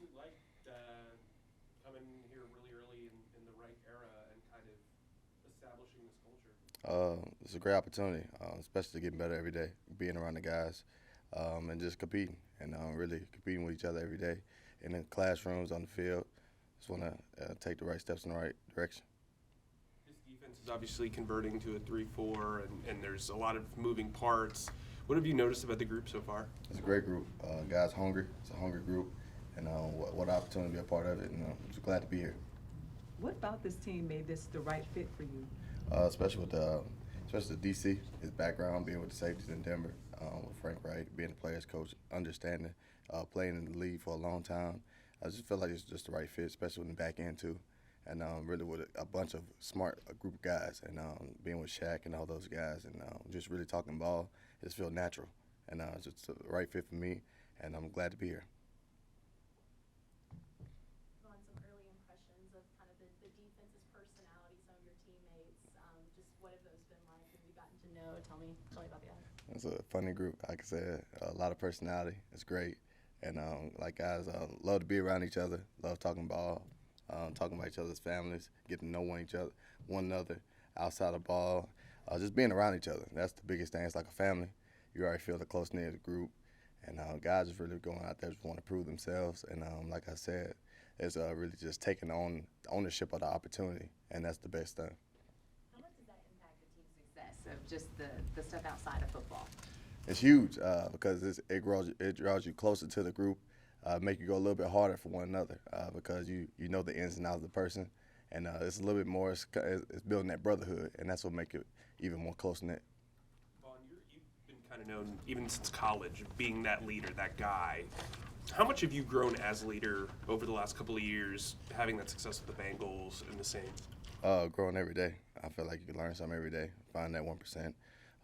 What's it like coming here really early in the right era and kind of establishing this culture? It's a great opportunity, especially getting better every day, being around the guys, and just competing and really competing with each other every day in the classrooms, on the field. Just want to take the right steps in the right direction. This defense is obviously converting to a 3-4, and there's a lot of moving parts. What have you noticed about the group so far? It's a great group. Guys hungry. It's a hungry group, and what opportunity to be a part of it. And I'm just glad to be here. What about this team made this the right fit for you? Especially with especially the DC, his background, being with the safeties in Denver, with Frank Wright, being a players coach, understanding, playing in the league for a long time. I just feel like it's just the right fit, especially in the back end too, and really with a bunch of smart group of guys, and being with Shaq and all those guys, and just really talking ball, it just feel natural, and it's just the right fit for me, and I'm glad to be here. On some early impressions of kind of the defense's personality, some of your teammates. Just what have those been like? Have you gotten to know? Tell me about the guys. It's a funny group. Like I said, a lot of personality. It's great. And like guys, love to be around each other. Love talking ball, talking about each other's families, getting to know one another outside of ball. Just being around each other. That's the biggest thing. It's like a family. You already feel the close knit of the group. And guys just really going out there just want to prove themselves. And like I said, it's really just taking on ownership of the opportunity. And that's the best thing. How much does that impact the team's success of just the stuff outside of football? It's huge because it draws you closer to the group, make you go a little bit harder for one another because you know the ins and outs of the person, and it's a little bit more. It's building that brotherhood, and that's what make it even more close knit. Vaughn, you've been kind of known, even since college, being that leader, that guy. How much have you grown as leader over the last couple of years, having that success with the Bengals and the Saints? Growing every day. I feel like you can learn something every day. Find that 1%,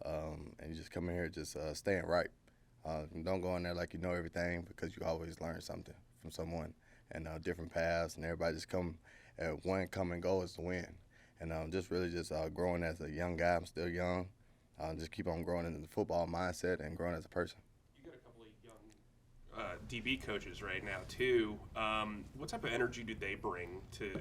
and you just come in here just staying right. Don't go in there like you know everything because you always learn something from someone and different paths, and everybody just come at one come and go is to win. And just really just growing as a young guy. I'm still young. Just keep on growing into the football mindset and growing as a person. You got a couple of young DB coaches right now too. What type of energy do they bring to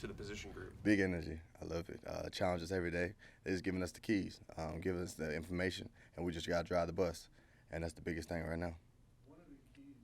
the position group? Big energy. I love it. Challenges every day. They're just giving us the keys, giving us the information, and we just got to drive the bus. And that's the biggest thing right now. One of the keys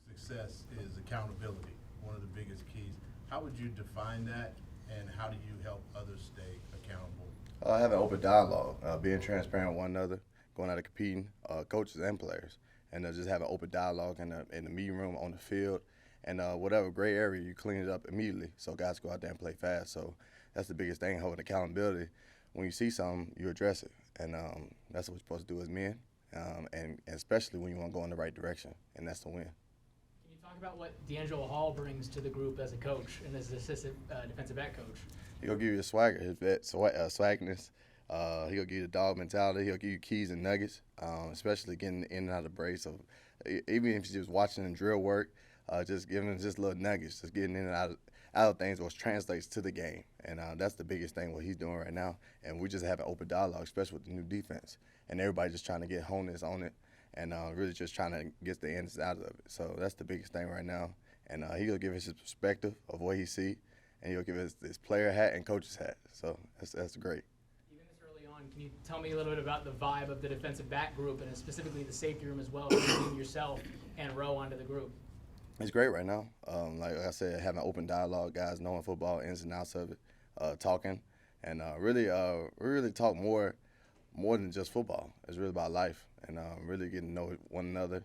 to success is accountability, one of the biggest keys. How would you define that, and how do you help others stay accountable? Having open dialogue, being transparent with one another, going out and competing, coaches and players, and just having open dialogue in the meeting room, on the field, and whatever gray area, you clean it up immediately so guys go out there and play fast. So that's the biggest thing, holding accountability. When you see something, you address it, and that's what we're supposed to do as men, and especially when you want to go in the right direction, and that's the win. Can you talk about what D'Angelo Hall brings to the group as a coach and as the assistant defensive back coach? He'll give you the swagger, his swagness. He'll give you the dog mentality. He'll give you keys and nuggets, especially getting in and out of the brace. Of, even if you're just watching the drill work, just giving just little nuggets, just getting in and out of things, which translates to the game. And that's the biggest thing, what he's doing right now. And we just have an open dialogue, especially with the new defense. And everybody just trying to get honest on it and really just trying to get the ends out of it. So that's the biggest thing right now. And he'll give us his perspective of what he see, and he'll give us his player hat and coach's hat. So that's great. Even this early on, can you tell me a little bit about the vibe of the defensive back group and specifically the safety room as well, bringing yourself and Rowe onto the group? It's great right now. Like I said, having an open dialogue, guys knowing football ins and outs of it, talking, and really talk more than just football. It's really about life and really getting to know one another.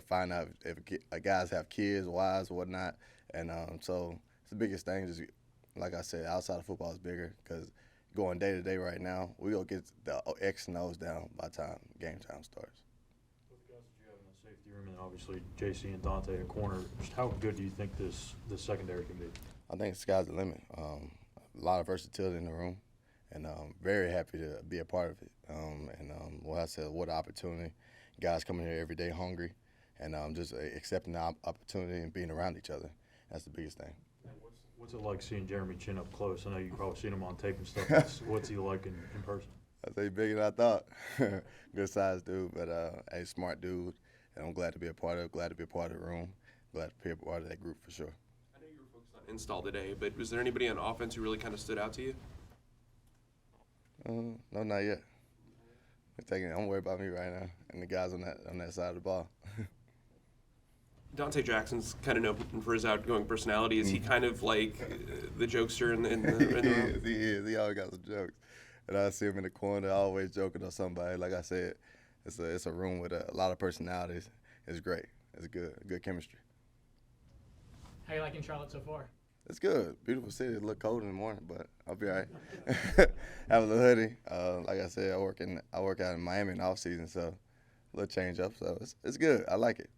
Find out if guys have kids, wives, or whatnot, and so it's the biggest thing. Just like I said, outside of football is bigger because going day to day right now, we gonna get the X and O's down by the time game time starts. With the guys that you have in the safety room, and obviously JC and Dante at corner, just how good do you think this secondary can be? I think the sky's the limit. A lot of versatility in the room, and very happy to be a part of it. What I said, what an opportunity. Guys coming here every day hungry, and just accepting the opportunity and being around each other. That's the biggest thing. What's it like seeing Jeremy Chin up close? I know you've probably seen him on tape and stuff. What's he like in person? I say bigger than I thought. Good size dude, but a smart dude, and I'm glad to be a part of it, glad to be a part of the room. glad to be a part of that group for sure. I know you were focused on install today, but was there anybody on offense who really kind of stood out to you? No, not yet. I'm worried about me right now and the guys on that side of the ball. Dante Jackson's kind of known for his outgoing personality. Is he kind of like the jokester in the room? He is. He always got some jokes. And I see him in the corner, always joking or somebody. Like I said, it's a room with a lot of personalities. It's great. It's good chemistry. How you liking Charlotte so far? It's good. Beautiful city. It's a little cold in the morning, but I'll be all right. Have a little hoodie. Like I said, I work out in Miami in the off season, so a little change up. So it's good. I like it.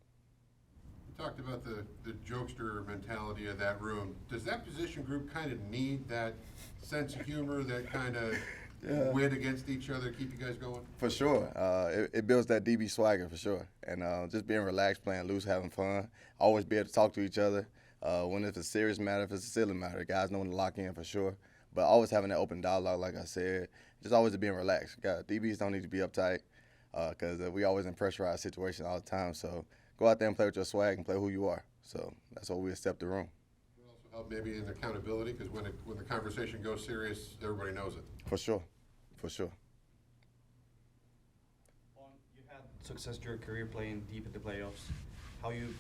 You talked about the jokester mentality of that room. Does that position group kind of need that sense of humor, that kind of wit against each other, keep you guys going? For sure. It builds that DB swagger for sure. And just being relaxed, playing loose, having fun. Always be able to talk to each other. When it's a serious matter, if it's a silly matter, guys know when to lock in for sure. But always having that open dialogue, like I said, just always being relaxed. DBs don't need to be uptight because we always in pressurized situations all the time. So go out there and play with your swag and play who you are. So that's what we accept the room. It also help maybe in accountability because when the conversation goes serious, everybody knows it. For sure. For sure. You had success during your career playing deep in the playoffs. How you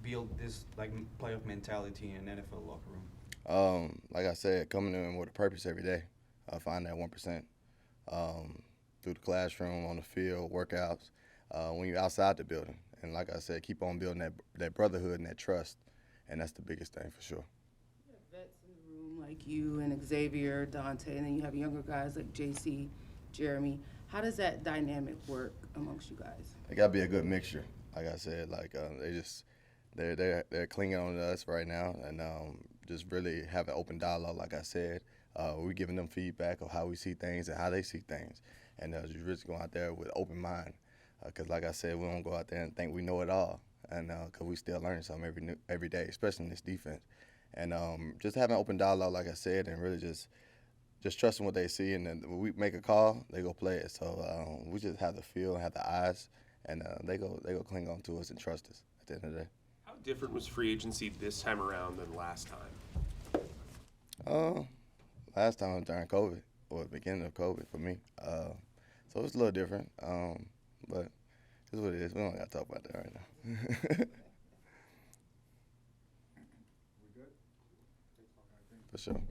build this playoff mentality in an NFL locker room? Like I said, coming in with a purpose every day. Find that 1%. Through the classroom, on the field, workouts, when you're outside the building. And like I said, keep on building that brotherhood and that trust. And that's the biggest thing for sure. You have vets in the room like you and Xavier, Dante, and then you have younger guys like JC, Jeremy. How does that dynamic work amongst you guys? It got to be a good mixture. Like I said, they're clinging on to us right now, and just really have an open dialogue. Like I said, we're giving them feedback of how we see things and how they see things, and just really going out there with open mind. Because like I said, we don't go out there and think we know it all, and because we still learning something every day, especially in this defense. And just having open dialogue, like I said, and really just trusting what they see, and then when we make a call, they go play it. So we just have the feel and have the eyes, and they go cling on to us and trust us at the end of the day. How different was free agency this time around than last time? Last time was during COVID, or the beginning of COVID for me. So it's a little different, but it's what it is. We don't got to talk about that right now. We good? For sure.